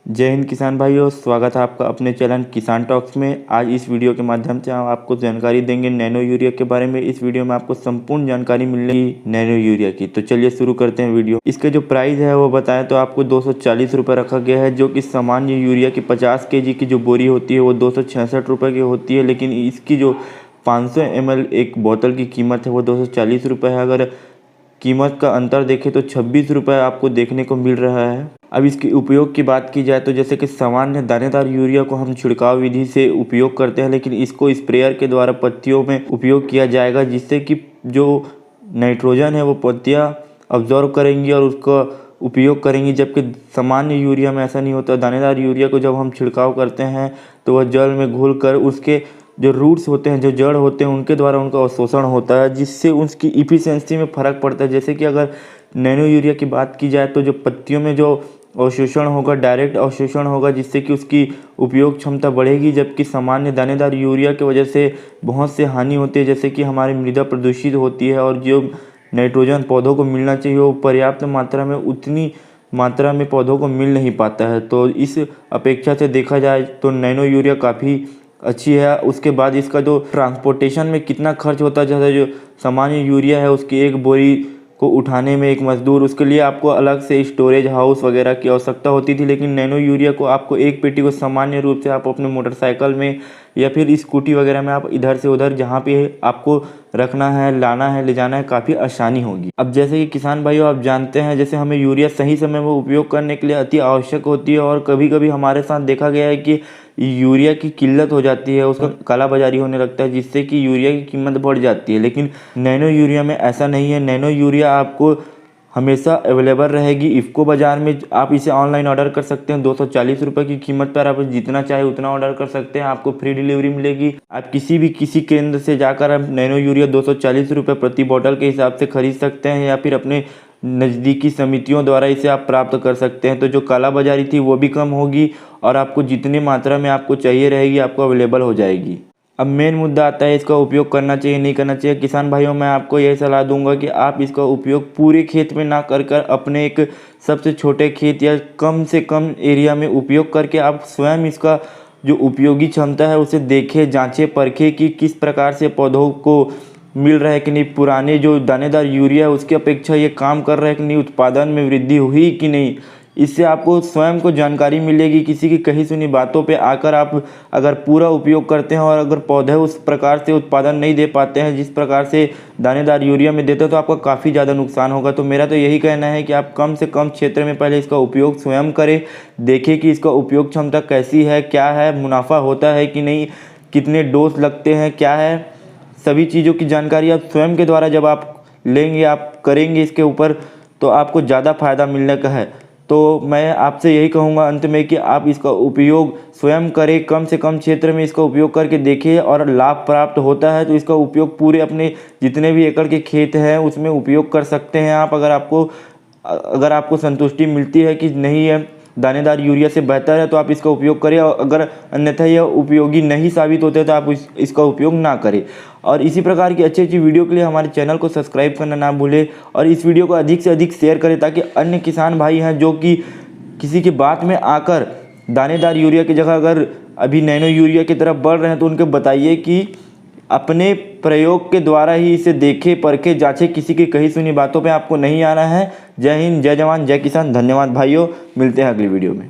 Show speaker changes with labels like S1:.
S1: जय हिंद किसान भाइयों, स्वागत है आपका अपने चैनल किसान टॉक्स में। आज इस वीडियो के माध्यम से हम आपको जानकारी देंगे नैनो यूरिया के बारे में। इस वीडियो में आपको संपूर्ण जानकारी मिलेगी नैनो यूरिया की। तो चलिए शुरू करते हैं वीडियो। इसके जो प्राइस है वो बताएं तो आपको 240 रुपये रखा गया है, जो कि सामान्य यूरिया की 50 kg की जो बोरी होती है वो 266 रुपये की होती है। लेकिन इसकी जो 500 ml एक बोतल की कीमत है वो 240 रुपये है। अगर कीमत का अंतर देखें तो 26 रुपये आपको देखने को मिल रहा है। अब इसके उपयोग की बात की जाए तो जैसे कि सामान्य दानेदार यूरिया को हम छिड़काव विधि से उपयोग करते हैं, लेकिन इसको स्प्रेयर के द्वारा पत्तियों में उपयोग किया जाएगा, जिससे कि जो नाइट्रोजन है वो पत्तियाँ अब्जॉर्व करेंगी और उसका उपयोग करेंगी। जबकि सामान्य यूरिया में ऐसा नहीं होता। दानेदार यूरिया को जब हम छिड़काव करते हैं तो वह जल में घुल कर उसके जो रूट्स होते हैं, जो जड़ होते हैं, उनके द्वारा उनका अवशोषण होता है, जिससे उसकी इफिशियंसी में फ़र्क पड़ता है। जैसे कि अगर नैनो यूरिया की बात की जाए तो जो पत्तियों में जो अवशोषण होगा, डायरेक्ट अवशोषण होगा, जिससे कि उसकी उपयोग क्षमता बढ़ेगी। जबकि सामान्य दानेदार यूरिया की वजह से बहुत से हानि होती है, जैसे कि हमारी मृदा प्रदूषित होती है और जो नाइट्रोजन पौधों को मिलना चाहिए वो पर्याप्त मात्रा में उतनी मात्रा में पौधों को मिल नहीं पाता है। तो इस अपेक्षा से देखा जाए तो नैनो यूरिया काफ़ी अच्छी है। उसके बाद इसका जो ट्रांसपोर्टेशन में कितना खर्च होता है, जैसे जो सामान्य यूरिया है उसकी एक बोरी को उठाने में एक मजदूर, उसके लिए आपको अलग से स्टोरेज हाउस वगैरह की आवश्यकता होती थी। लेकिन नैनो यूरिया को आपको एक पेटी को सामान्य रूप से आप अपने मोटरसाइकिल में या फिर स्कूटी वगैरह में आप इधर से उधर जहाँ पे आपको रखना है, लाना है, ले जाना है, काफ़ी आसानी होगी। अब जैसे कि किसान भाइयों आप जानते हैं, जैसे हमें यूरिया सही समय में उपयोग करने के लिए अति आवश्यक होती है और कभी कभी हमारे साथ देखा गया है कि यूरिया की किल्लत हो जाती है, उसका काला बाजारी होने लगता है, जिससे कि यूरिया की कीमत बढ़ जाती है। लेकिन नैनो यूरिया में ऐसा नहीं है। नैनो यूरिया आपको हमेशा अवेलेबल रहेगी। इफ़को बाज़ार में आप इसे ऑनलाइन ऑर्डर कर सकते हैं। 240 रुपये की कीमत पर आप जितना चाहे उतना ऑर्डर कर सकते हैं, आपको फ्री डिलीवरी मिलेगी। आप किसी केंद्र से जाकर आप नैनो यूरिया 240 रुपये प्रति बोतल के हिसाब से खरीद सकते हैं, या फिर अपने नज़दीकी समितियों द्वारा इसे आप प्राप्त कर सकते हैं। तो जो काला बाजारी थी वो भी कम होगी और आपको जितनी मात्रा में आपको चाहिए रहेगी आपको अवेलेबल हो जाएगी। अब मेन मुद्दा आता है इसका उपयोग करना चाहिए नहीं करना चाहिए। किसान भाइयों मैं आपको यही सलाह दूंगा कि आप इसका उपयोग पूरे खेत में ना कर अपने एक सबसे छोटे खेत या कम से कम एरिया में उपयोग करके आप स्वयं इसका जो उपयोगी क्षमता है उसे देखें, जांचें, परखें कि किस प्रकार से पौधों को मिल रहा है कि नहीं। पुराने जो दानेदार यूरिया है उसकी अपेक्षा ये काम कर रहा है कि नहीं, उत्पादन में वृद्धि हुई कि नहीं। इससे आपको स्वयं को जानकारी मिलेगी। किसी की कही सुनी बातों पे आकर आप अगर पूरा उपयोग करते हैं और अगर पौधे उस प्रकार से उत्पादन नहीं दे पाते हैं जिस प्रकार से दानेदार यूरिया में देते हैं तो आपका काफ़ी ज़्यादा नुकसान होगा। तो मेरा तो यही कहना है कि आप कम से कम क्षेत्र में पहले इसका उपयोग स्वयं करें, देखें कि इसका उपयोग क्षमता कैसी है, क्या है, मुनाफा होता है कि नहीं, कितने डोज लगते हैं, क्या है, सभी चीज़ों की जानकारी आप स्वयं के द्वारा जब आप लेंगे, आप करेंगे इसके ऊपर, तो आपको ज़्यादा फ़ायदा मिलने का है। तो मैं आपसे यही कहूँगा अंत में कि आप इसका उपयोग स्वयं करें, कम से कम क्षेत्र में इसका उपयोग करके देखिए और लाभ प्राप्त होता है तो इसका उपयोग पूरे अपने जितने भी एकड़ के खेत हैं उसमें उपयोग कर सकते हैं आप। अगर आपको संतुष्टि मिलती है कि नहीं है दानेदार यूरिया से बेहतर है तो आप इसका उपयोग करें, और अगर अन्यथा यह उपयोगी नहीं साबित होते तो आप इसका उपयोग ना करें। और इसी प्रकार की अच्छी अच्छी वीडियो के लिए हमारे चैनल को सब्सक्राइब करना ना भूलें और इस वीडियो को अधिक से अधिक शेयर करें, ताकि अन्य किसान भाई हैं जो कि किसी की बात में आकर दानेदार यूरिया की जगह अगर अभी नैनो यूरिया की तरफ बढ़ रहे हैं तो उनको बताइए कि अपने प्रयोग के द्वारा ही इसे देखें, परखें, जांचें, किसी की कही सुनी बातों पे आपको नहीं आना है। जय हिंद, जय जवान, जय किसान। धन्यवाद भाइयों, मिलते हैं अगली वीडियो में।